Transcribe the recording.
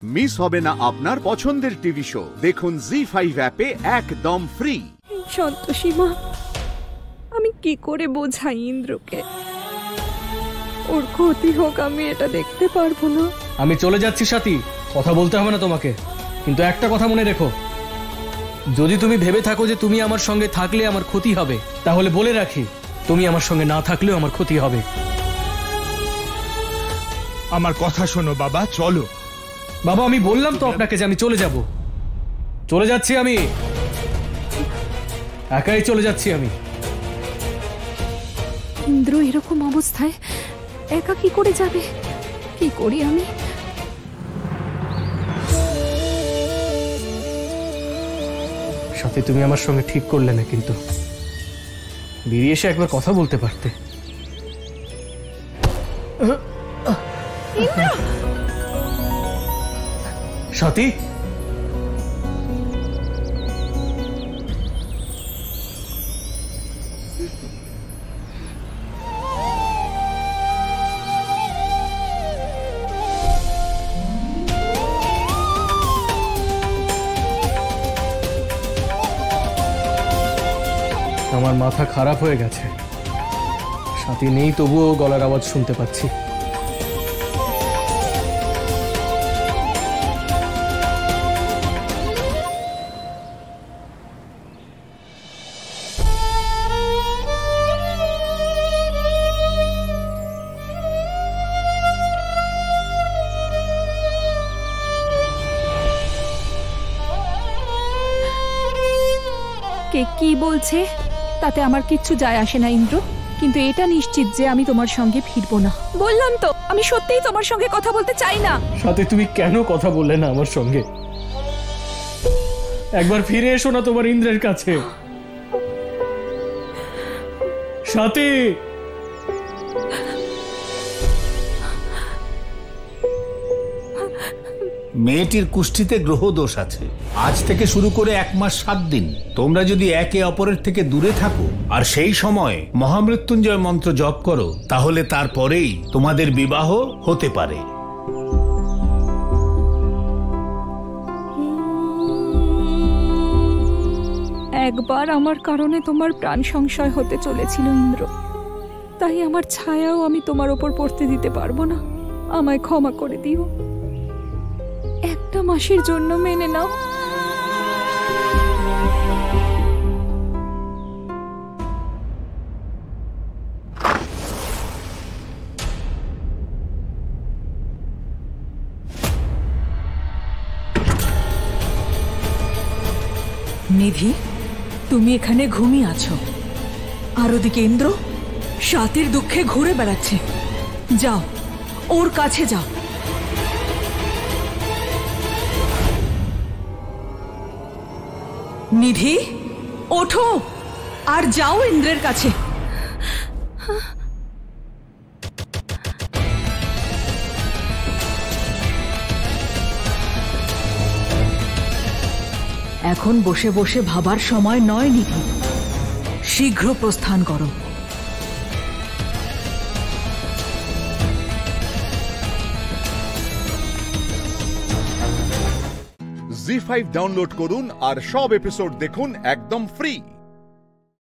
Miss হবে না আপনার পছন্দের টিভি শো। দেখুন জি5 অ্যাপে একদম ফ্রি। সন্তোষী মা, আমি কি করে বোঝাই ইন্দ্রকে? ওর ক্ষতি হোক, আমি এটা দেখতে পারবো না। আমি চলে যাচ্ছি সাথী, কথা বলতে হবে না তোমাকে, কিন্তু একটা কথা মনে রেখো, যদি তুমি ভেবে থাকো যে তুমি আমার সঙ্গে থাকলে আমার ক্ষতি হবে, তাহলে বলে রাখি তুমি আমার সঙ্গে না থাকলেও আমার ক্ষতি হবে। আমার কথা শোনো বাবা, চলো। বাবা, আমি বললাম তো আপনাকে যে আমি চলে যাব, চলে যাচ্ছি, আমি একাই চলে যাচ্ছি। আমি ইন্দ্র এরকম অবস্থায় একা কি করে যাবে? কি করি আমি? সাথে তুমি আমার সঙ্গে ঠিক করলে না, কিন্তু বেরিয়ে এসে একবার কথা বলতে পারতে। সাথী, আমার মাথা খারাপ হয়ে গেছে। সাথী নেই, তবুও গলার আওয়াজ শুনতে পাচ্ছি। কে কি বলছে তাতে আমার কিচ্ছু যায় আসে না ইন্দ্র, কিন্তু এটা নিশ্চিত যে আমি তোমার সঙ্গে ফিরবো না। বললাম তো, আমি সত্যিই তোমার সঙ্গে কথা বলতে চাই না। সাথে তুমি কেন কথা বললে না আমার সঙ্গে? একবার ফিরে এসো না তোমার ইন্দ্রের কাছে। সাথী, মেয়েটির কুষ্ঠিতে গ্রহ দোষ আছে। আজ থেকে শুরু করে 1 মাস 7 দিন তোমরা যদি একে অপরের থেকে দূরে থাকো আর সেই সময় মহামৃত্যুঞ্জয় মন্ত্র জপ করো, তাহলে তারপরেই তোমাদের বিবাহ হতে পারে। একবার আমার কারণে তোমার প্রাণ সংশয় হতে চলেছিল ইন্দ্র, তাই আমার ছায়াও আমি তোমার ওপর পড়তে দিতে পারবো না। আমায় ক্ষমা করে দিও, একটা মাসের জন্য মেনে নাও। নিধি, তুমি এখানে ঘুমিয়ে আছো, আর ওদিকে ইন্দ্র সাথীর দুঃখে ঘুরে বেড়াচ্ছে। যাও, ওর কাছে যাও। নিধি, ওঠো আর যাও ইন্দ্রের কাছে। এখন বসে বসে ভাবার সময় নয় নিধি, শীঘ্র প্রস্থান করো। জি5 ডাউনলোড করুন আর সব এপিসোড দেখুন একদম ফ্রি।